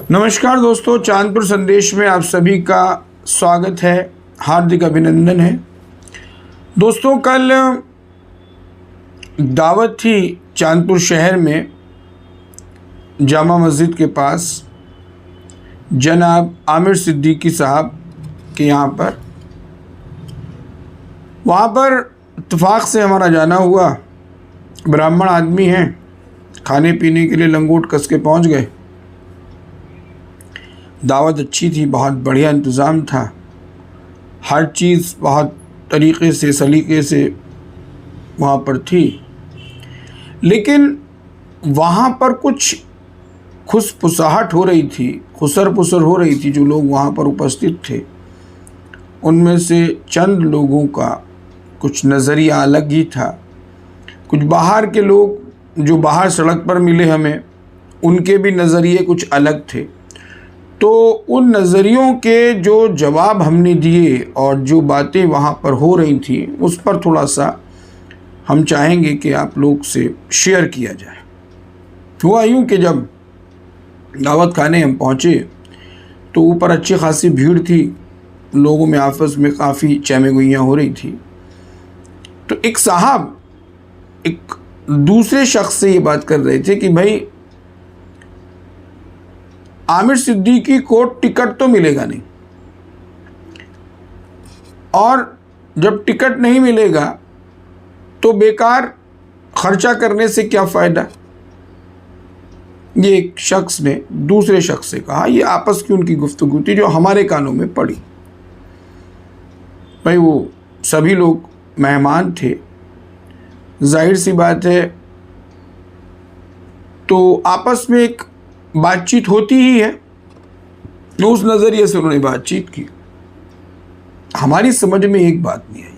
नमस्कार दोस्तों, चांदपुर संदेश में आप सभी का स्वागत है, हार्दिक अभिनंदन है। दोस्तों, कल दावत थी चांदपुर शहर में, जामा मस्जिद के पास जनाब आमिर सिद्दीकी साहब के यहाँ पर। वहाँ पर इत्तेफाक से हमारा जाना हुआ। ब्राह्मण आदमी हैं, खाने पीने के लिए लंगोट कस के पहुँच गए। दावत अच्छी थी, बहुत बढ़िया इंतज़ाम था, हर चीज़ बहुत तरीक़े से सलीक़े से वहाँ पर थी। लेकिन वहाँ पर कुछ खुसपुसाहट हो रही थी, खुसर पुसर हो रही थी। जो लोग वहाँ पर उपस्थित थे उनमें से चंद लोगों का कुछ नज़रिया अलग ही था। कुछ बाहर के लोग जो बाहर सड़क पर मिले हमें, उनके भी नज़रिए कुछ अलग थे। तो उन नज़रियों के जो जवाब हमने दिए और जो बातें वहाँ पर हो रही थी, उस पर थोड़ा सा हम चाहेंगे कि आप लोग से शेयर किया जाए। हुआ यूँ कि जब दावत खाने हम पहुँचे तो ऊपर अच्छी खासी भीड़ थी, लोगों में आपस में काफ़ी चहमगोइयाँ हो रही थी। तो एक साहब एक दूसरे शख्स से ये बात कर रहे थे कि भाई, आमिर सिद्दीकी को टिकट तो मिलेगा नहीं, और जब टिकट नहीं मिलेगा तो बेकार खर्चा करने से क्या फ़ायदा। ये एक शख्स ने दूसरे शख्स से कहा। ये आपस की उनकी गुफ्तगू थी जो हमारे कानों में पड़ी। भाई, वो सभी लोग मेहमान थे, जाहिर सी बात है, तो आपस में एक बातचीत होती ही है। तो उस नज़रिए से उन्होंने बातचीत की। हमारी समझ में एक बात नहीं आई।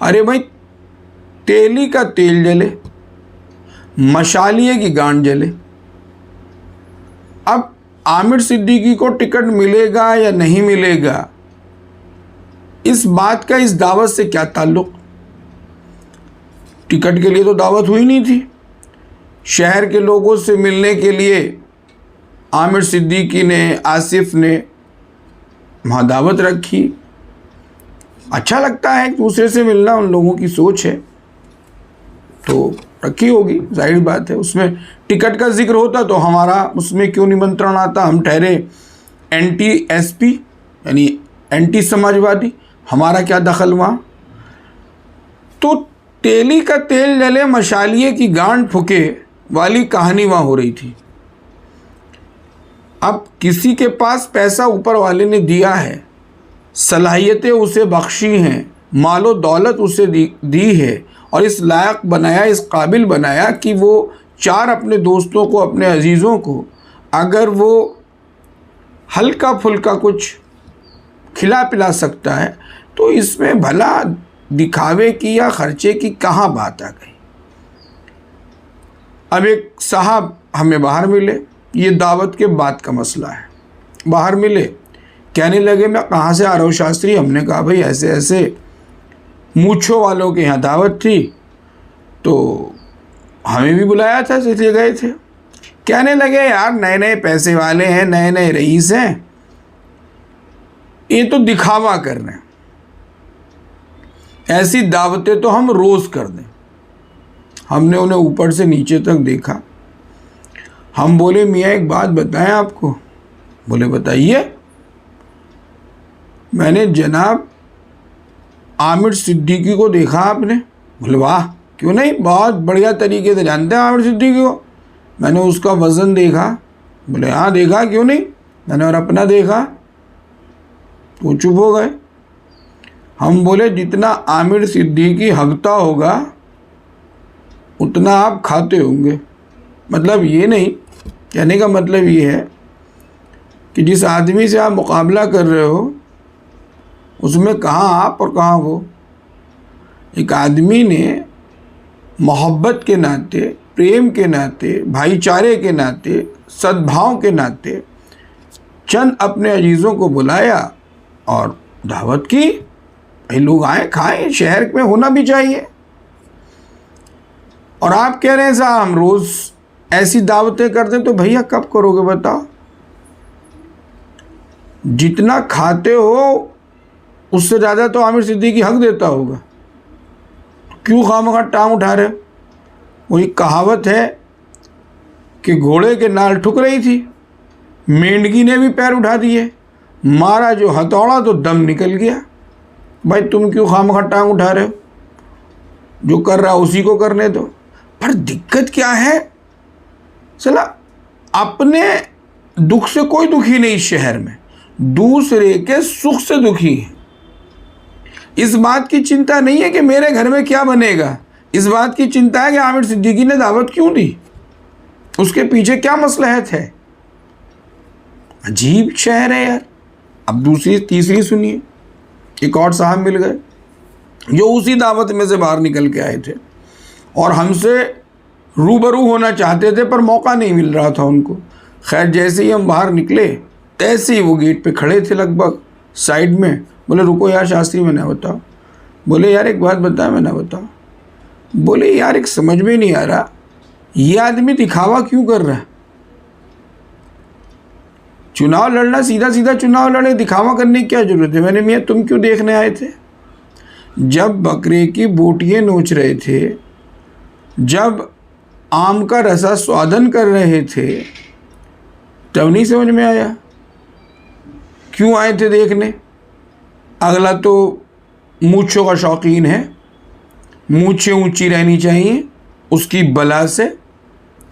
अरे भाई, तेली का तेल जले, मशालिए की गांड जले। अब आमिर सिद्दीकी को टिकट मिलेगा या नहीं मिलेगा, इस बात का इस दावत से क्या ताल्लुक़। टिकट के लिए तो दावत हुई नहीं थी। शहर के लोगों से मिलने के लिए आमिर सिद्दीकी ने, आसिफ ने वहाँ दावत रखी। अच्छा लगता है एक दूसरे से मिलना, उन लोगों की सोच है तो रखी होगी, जाहिर बात है। उसमें टिकट का जिक्र होता तो हमारा उसमें क्यों निमंत्रण आता। हम ठहरे एंटी एसपी यानी एंटी समाजवादी, हमारा क्या दखल वहाँ। तो तेली का तेल जले, मशालिए की गांड फुके वाली कहानी वहाँ हो रही थी। अब किसी के पास पैसा ऊपर वाले ने दिया है, सलाहियतें उसे बख्शी हैं, मालो दौलत उसे दी है, और इस लायक बनाया, इस काबिल बनाया कि वो चार अपने दोस्तों को, अपने अजीज़ों को अगर वो हल्का फुल्का कुछ खिला पिला सकता है, तो इसमें भला दिखावे की या खर्चे की कहाँ बात आ गई। अब एक साहब हमें बाहर मिले, ये दावत के बाद का मसला है। बाहर मिले, कहने लगे मैं कहाँ से आ रहा हूँ शास्त्री। हमने कहा भाई ऐसे ऐसे मूछों वालों के यहाँ दावत थी, तो हमें भी बुलाया था, इसलिए गए थे। कहने लगे यार, नए नए पैसे वाले हैं, नए नए रईस हैं, ये तो दिखावा कर रहे हैं, ऐसी दावतें तो हम रोज़ कर दें। हमने उन्हें ऊपर से नीचे तक देखा। हम बोले मियाँ एक बात बताएं आपको। बोले बताइए। मैंने जनाब आमिर सिद्दीकी को देखा। आपने? बोले वाह, क्यों नहीं, बहुत बढ़िया तरीके से जानते हैं आमिर सिद्दीकी को। मैंने उसका वज़न देखा। बोले हाँ देखा, क्यों नहीं। मैंने और अपना देखा। तो चुप हो गए। हम बोले जितना आमिर सिद्दीकी हगता होगा उतना आप खाते होंगे। मतलब ये नहीं, कहने का मतलब ये है कि जिस आदमी से आप मुकाबला कर रहे हो उसमें कहाँ आप और कहाँ वो। एक आदमी ने मोहब्बत के नाते, प्रेम के नाते, भाईचारे के नाते, सद्भाव के नाते चंद अपने अजीज़ों को बुलाया और दावत की। भाई लोग आए, खाएं, शहर में होना भी चाहिए। और आप कह रहे हैं साहब हम रोज़ ऐसी दावतें करते तो भैया कब करोगे बताओ? जितना खाते हो उससे ज़्यादा तो आमिर सिद्दीकी हक देता होगा, क्यों खामखा टांग उठा रहे हो? वही कहावत है कि घोड़े के नाल ठुक रही थी, मेंढकी ने भी पैर उठा दिए, मारा जो हथौड़ा तो दम निकल गया। भाई तुम क्यों खामखा टांग उठा रहे हो? जो कर रहा उसी को करने दो। पर दिक्कत क्या है, चला अपने दुख से कोई दुखी नहीं इस शहर में, दूसरे के सुख से दुखी है। इस बात की चिंता नहीं है कि मेरे घर में क्या बनेगा, इस बात की चिंता है कि आमिर सिद्दीकी ने दावत क्यों दी, उसके पीछे क्या मसलहत है। अजीब शहर है यार। अब दूसरी तीसरी सुनिए, एक और साहब मिल गए जो उसी दावत में से बाहर निकल के आए थे और हमसे रूबरू होना चाहते थे पर मौका नहीं मिल रहा था उनको। खैर जैसे ही हम बाहर निकले तैसे ही वो गेट पे खड़े थे लगभग साइड में। बोले रुको यार शास्त्री, मैंने बताओ। बोले यार एक बात बता, मैंने बताओ। बोले यार एक समझ में नहीं आ रहा, ये आदमी दिखावा क्यों कर रहा है? चुनाव लड़ना, सीधा सीधा चुनाव लड़े, दिखावा करने की क्या जरूरत है? मैंने मियाँ तुम क्यों देखने आए थे? जब बकरे की बोटियाँ नोच रहे थे, जब आम का रसा स्वादन कर रहे थे, तब नहीं समझ में आया? क्यों आए थे देखने? अगला तो मूंछों का शौकीन है, मूंछें ऊंची रहनी चाहिए, उसकी बला से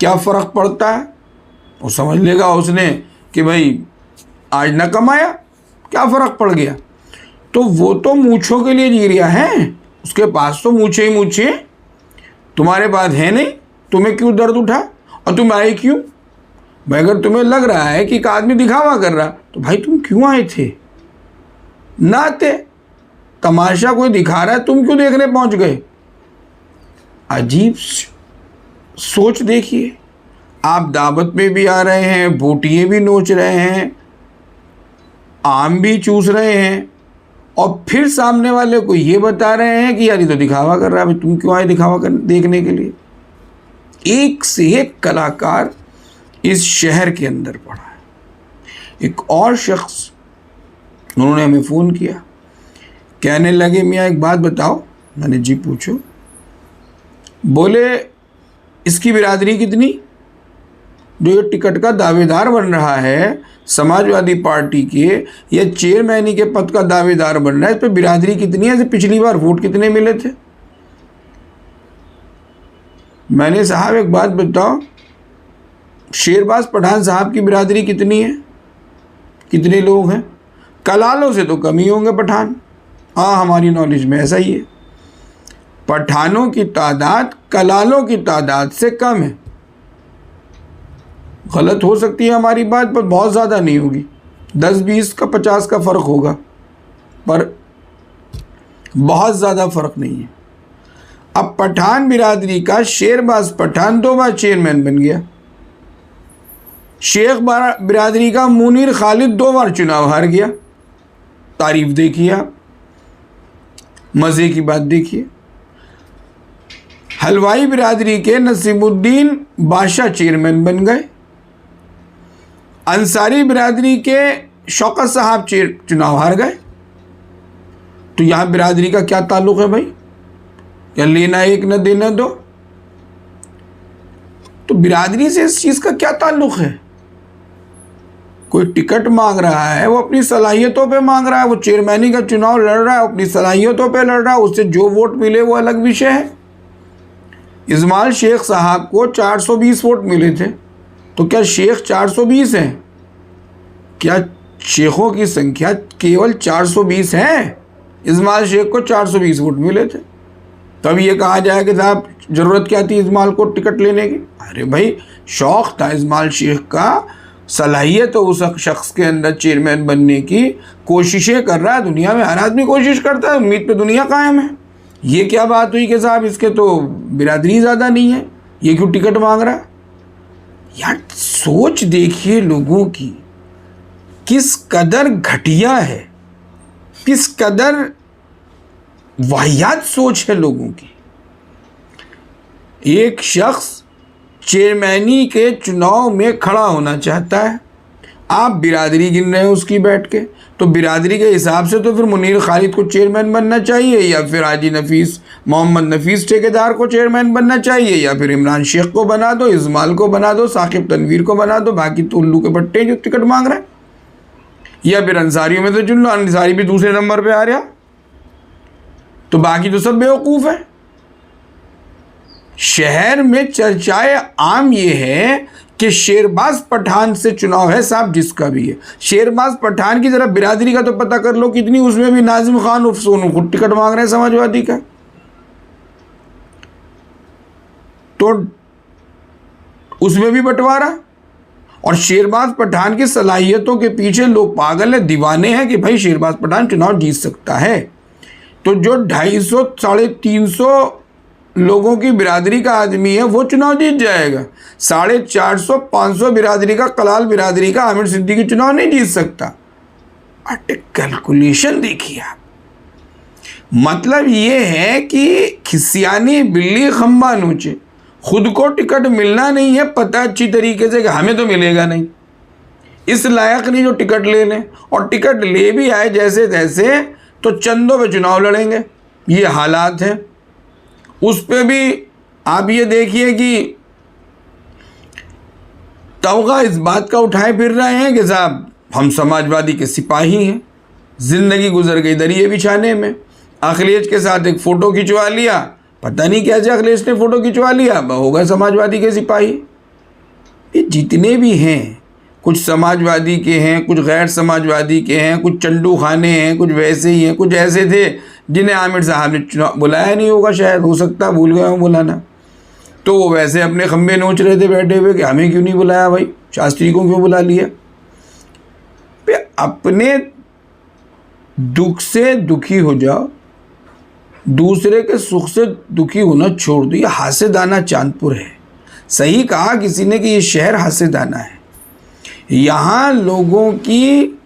क्या फ़र्क पड़ता है? वो समझ लेगा उसने कि भाई आज ना कमाया, क्या फ़र्क पड़ गया। तो वो तो मूंछों के लिए जी रहा है, उसके पास तो मूंछें ही मूंछें, तुम्हारे पास है नहीं, तुम्हें क्यों दर्द उठा और तुम आए क्यों? भाई अगर तुम्हें लग रहा है कि एक आदमी दिखावा कर रहा तो भाई तुम क्यों आए थे? ना आते, तमाशा कोई दिखा रहा है, तुम क्यों देखने पहुंच गए? अजीब सोच देखिए। आप दावत में भी आ रहे हैं, बोटियाँ भी नोच रहे हैं, आम भी चूस रहे हैं और फिर सामने वाले को ये बता रहे हैं कि यार ये तो दिखावा कर रहा है। भाई तुम क्यों आए दिखावा कर देखने के लिए? एक से एक कलाकार इस शहर के अंदर पड़ा है। एक और शख्स, उन्होंने हमें फ़ोन किया, कहने लगे मियाँ एक बात बताओ। मैंने जी पूछो। बोले इसकी बिरादरी कितनी? जो ये टिकट का दावेदार बन रहा है समाजवादी पार्टी के, या चेयरमैनी के पद का दावेदार बन रहा है, इस पर बिरादरी कितनी है? पिछली बार वोट कितने मिले थे? मैंने साहब एक बात बताओ, शेरबाज पठान साहब की बिरादरी कितनी है? कितने लोग हैं? कलालों से तो कम ही होंगे पठान। हाँ हमारी नॉलेज में ऐसा ही है, पठानों की तादाद कलालों की तादाद से कम है। गलत हो सकती है हमारी बात, पर बहुत ज़्यादा नहीं होगी, 10-20 का 50 का फ़र्क होगा, पर बहुत ज़्यादा फ़र्क नहीं है। अब पठान बिरादरी का शेरबाज पठान 2 बार चेयरमैन बन गया, शेख बिरादरी का मुनीर खालिद 2 बार चुनाव हार गया। तारीफ देखिए आप, मज़े की बात देखिए। हलवाई बिरादरी के नसीमुद्दीन बादशाह चेयरमैन बन गए। अंसारी बिरादरी के शौकत साहब चुनाव हार गए। तो यहाँ बिरादरी का क्या ताल्लुक़ है भाई? या लेना एक न देना दो? तो बिरादरी से इस चीज़ का क्या ताल्लुक़ है? कोई टिकट मांग रहा है, वो अपनी सलाहियतों पे मांग रहा है, वो चेयरमैनी का चुनाव लड़ रहा है, अपनी सलाहियतों पे लड़ रहा है, उससे जो वोट मिले वो अलग विषय है। इस्माइल शेख साहब को 420 वोट मिले थे, तो क्या शेख 420 हैं? क्या शेखों की संख्या केवल 420 है? इस्माइल शेख को 420 वोट मिले थे, तब ये कहा जाए कि साहब ज़रूरत क्या थी इस्माइल को टिकट लेने की? अरे भाई शौक़ था इस्माइल शेख का, सलाहियत तो उस शख्स के अंदर चेयरमैन बनने की कोशिशें कर रहा है। दुनिया में हर आदमी कोशिश करता है, उम्मीद पे दुनिया कायम है। ये क्या बात हुई कि साहब इसके तो बिरादरी ज़्यादा नहीं है, ये क्यों टिकट मांग रहा है? यार सोच देखिए लोगों की, किस कदर घटिया है, किस कदर वाहियात सोच है लोगों की। एक शख्स चेयरमैनी के चुनाव में खड़ा होना चाहता है, आप बिरादरी गिन रहे हैं उसकी बैठ के, तो बिरादरी के हिसाब से तो फिर मुनीर खालिद को चेयरमैन बनना चाहिए, या फिर हाजी नफीस मोहम्मद नफीस ठेकेदार को चेयरमैन बनना चाहिए, या फिर इमरान शेख को बना दो, इजमाल को बना दो, साकिब तनवीर को बना दो, बाकी तो उल्लू के बट्टे जो टिकट मांग रहे हैं, या फिर अंसारियों में से चुन लो, अंसारी भी दूसरे नंबर पे आ रहा, तो बाकी तो सब बेवकूफ़ है। शहर में चर्चाएं आम ये है कि शेरबाज पठान से चुनाव है, साहब जिसका भी है, शेरबाज पठान की जरा बिरादरी का तो पता कर लो कितनी, उसमें भी नाजिम खान उर्फ सोनू खुद टिकट मांग रहे हैं समाजवादी का। तो उसमें भी बंटवारा, और शेरबाज पठान की सलाहियतों के पीछे लोग पागल है, दीवाने हैं कि भाई शेरबाज पठान चुनाव जीत सकता है। तो जो 250 350 लोगों की बिरादरी का आदमी है वो चुनाव जीत जाएगा, 450 500 बिरादरी का, कलाल बिरादरी का आमिर सिद्दीकी चुनाव नहीं जीत सकता। अटे कैलकुलेशन देखिए आप, मतलब ये है कि खिसियानी बिल्ली खंबा नोचे, खुद को टिकट मिलना नहीं है पता अच्छी तरीके से कि हमें तो मिलेगा नहीं, इस लायक नहीं जो टिकट ले लें, और टिकट ले भी आए जैसे तैसे तो चंदों पे चुनाव लड़ेंगे, ये हालात हैं। उस पे भी आप ये देखिए कि तवगा इस बात का उठाए फिर रहे हैं कि साहब हम समाजवादी के सिपाही हैं, ज़िंदगी गुजर गई दरिए बिछाने में। अखिलेश के साथ एक फ़ोटो खिंचवा लिया, पता नहीं कैसे अखिलेश ने फ़ोटो खिंचवा लिया, हो गए समाजवादी के सिपाही। ये जितने भी हैं, कुछ समाजवादी के हैं, कुछ गैर समाजवादी के हैं, कुछ चंडू खाने हैं, कुछ वैसे ही हैं, कुछ ऐसे थे जिन्हें आमिर साहब ने चुनाव बुलाया नहीं होगा, शायद हो सकता भूल गया हूँ बुलाना, तो वो वैसे अपने खंबे नोच रहे थे बैठे हुए कि हमें क्यों नहीं बुलाया भाई, शास्त्री को क्यों बुला लिया। अपने दुख से दुखी हो जाओ, दूसरे के सुख से दुखी होना छोड़ दो। ये हासेदाना चांदपुर है, सही कहा किसी ने कि ये शहर हासेदाना है। यहाँ लोगों की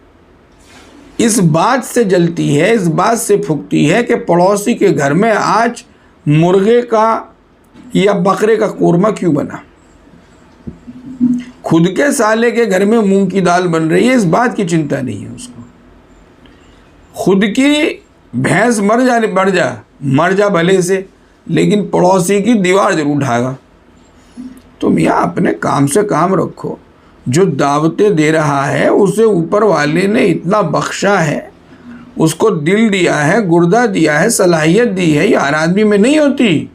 इस बात से जलती है, इस बात से फूकती है कि पड़ोसी के घर में आज मुर्गे का या बकरे का कोरमा क्यों बना, खुद के साले के घर में मूंग की दाल बन रही है, इस बात की चिंता नहीं है उसको। खुद की भैंस मर जा भले से, लेकिन पड़ोसी की दीवार जरूर उठाएगा। तो मियाँ अपने काम से काम रखो, जो दावतें दे रहा है उसे ऊपर वाले ने इतना बख्शा है, उसको दिल दिया है, गुर्दा दिया है, सलाहियत दी है, ये हर आदमी में नहीं होती।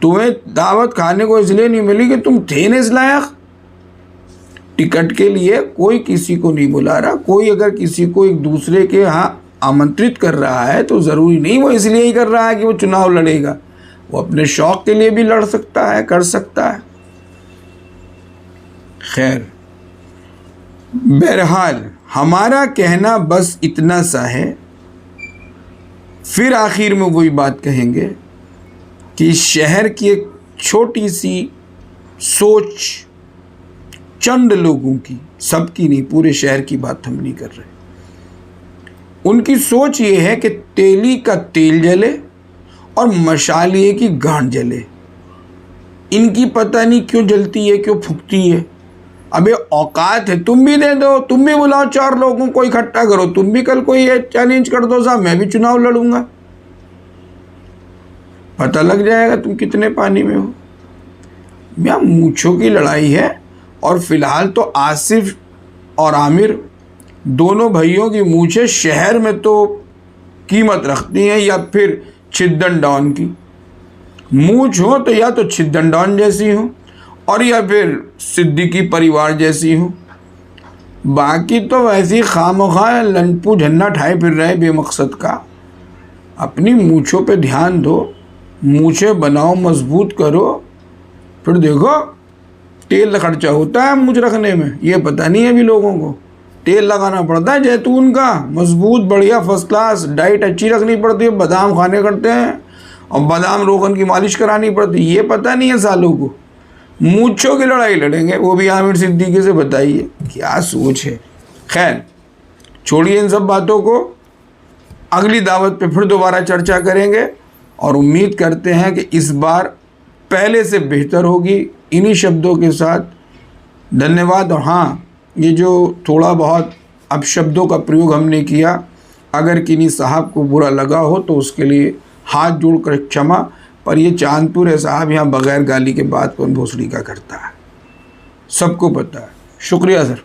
तुम्हें दावत खाने को इसलिए नहीं मिली कि तुम थे न इस लायक। टिकट के लिए कोई किसी को नहीं बुला रहा, कोई अगर किसी को एक दूसरे के यहाँ आमंत्रित कर रहा है तो ज़रूरी नहीं वो इसलिए ही कर रहा है कि वो चुनाव लड़ेगा, वो अपने शौक़ के लिए भी लड़ सकता है, कर सकता है। खैर, बहरहाल हमारा कहना बस इतना सा है, फिर आखिर में वही बात कहेंगे कि शहर की एक छोटी सी सोच, चंद लोगों की, सबकी नहीं, पूरे शहर की बात हम नहीं कर रहे, उनकी सोच ये है कि तेली का तेल जले और मशालिए की गांठ जले। इनकी पता नहीं क्यों जलती है, क्यों फूकती है। अबे औकात है, तुम भी दे दो, तुम भी बुलाओ 4 लोगों को इकट्ठा करो, तुम भी कल कोई चैलेंज कर दो साहब मैं भी चुनाव लड़ूंगा, पता लग जाएगा तुम कितने पानी में हो। मैं मूंछों की लड़ाई है, और फिलहाल तो आसिफ और आमिर दोनों भाइयों की मूंछें शहर में तो कीमत रखती हैं, या फिर छिद्दन डॉन की मूंछ हो तो या तो छिद्दन डॉन जैसी हो और या फिर सिद्दीकी परिवार जैसी हो। बाकी तो वैसी खामखा लंपू झन्ना ठाए फिर रहे बेमकसद का। अपनी मूंछों पे ध्यान दो, मूंछें बनाओ, मजबूत करो, फिर देखो तेल खर्चा होता है मूंछ रखने में, ये पता नहीं है अभी लोगों को। तेल लगाना पड़ता है जैतून का, मजबूत बढ़िया फर्स्ट क्लास, डाइट अच्छी रखनी पड़ती है, बादाम खाने करते हैं और बादाम रोगन की मालिश करानी पड़ती है, ये पता नहीं है सालों को। मूंछों की लड़ाई लड़ेंगे, वो भी आमिर सिद्दीकी से। बताइए क्या सोच है। खैर छोड़िए इन सब बातों को, अगली दावत पे फिर दोबारा चर्चा करेंगे और उम्मीद करते हैं कि इस बार पहले से बेहतर होगी। इन्हीं शब्दों के साथ धन्यवाद। और हाँ, ये जो थोड़ा बहुत अपशब्दों का प्रयोग हमने किया, अगर किन्हीं साहब को बुरा लगा हो तो उसके लिए हाथ जोड़कर क्षमा। पर ये चांदपुर है साहब, यहाँ बगैर गाली के बात कौन भोसड़ी का करता है, सबको पता है। शुक्रिया सर।